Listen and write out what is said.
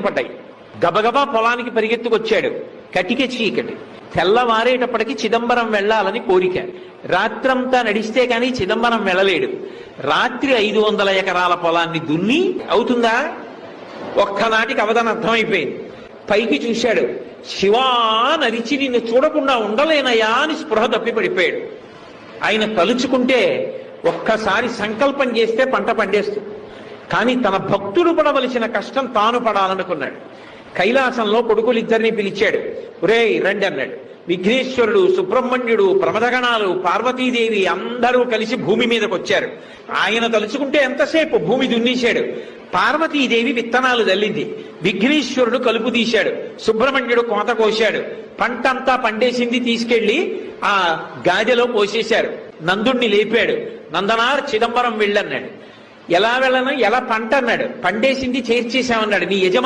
పడ్డాయి. గబగబా పొలానికి పరిగెత్తుకొచ్చాడు. కటిక చీకటి. తెల్లవారేటప్పటికి చిదంబరం వెళ్ళాలని కోరిక. రాత్రంతా నడిస్తే కానీ చిదంబరం వెళ్ళలేడు. రాత్రి 500 ఎకరాల పొలాన్ని దున్ని అవుతుందా? ఒక్కనాటికి అవదని అర్థమైపోయింది. పైకి చూశాడు. శివా నరిచి నిన్ను చూడకుండా ఉండలేనయా అని స్పృహ తప్పి పడిపోయాడు. ఆయన తలుచుకుంటే ఒక్కసారి సంకల్పం చేస్తే పంట పండేస్తుంది. కానీ తన భక్తుడు పడవలసిన కష్టం తాను పడాలనుకున్నాడు. కైలాసంలో కొడుకులిద్దరిని పిలిచాడు. ఒరేయ్ రండి అన్నాడు. విఘ్నేశ్వరుడు, సుబ్రహ్మణ్యుడు, ప్రమదగణాలు, పార్వతీదేవి అందరూ కలిసి భూమి మీదకి వచ్చారు. ఆయన తలుచుకుంటే ఎంతసేపు భూమి దున్నేశాడు. పార్వతీదేవి విత్తనాలు చల్లింది. విఘ్నేశ్వరుడు కలుపు తీశాడు. సుబ్రహ్మణ్యుడు కోత కోశాడు. పంట అంతా పండేసింది. తీసుకెళ్లి ఆ గాజెలో పోసేశారు. నందుణ్ణి లేపాడు. నందనార్ చిదంబరం వెళ్ళన్నాడు. ఎలా వెళ్ళను? ఎలా పంట అన్నాడు. పండేసింది చేర్చేశామన్నాడు. నీ యజమాని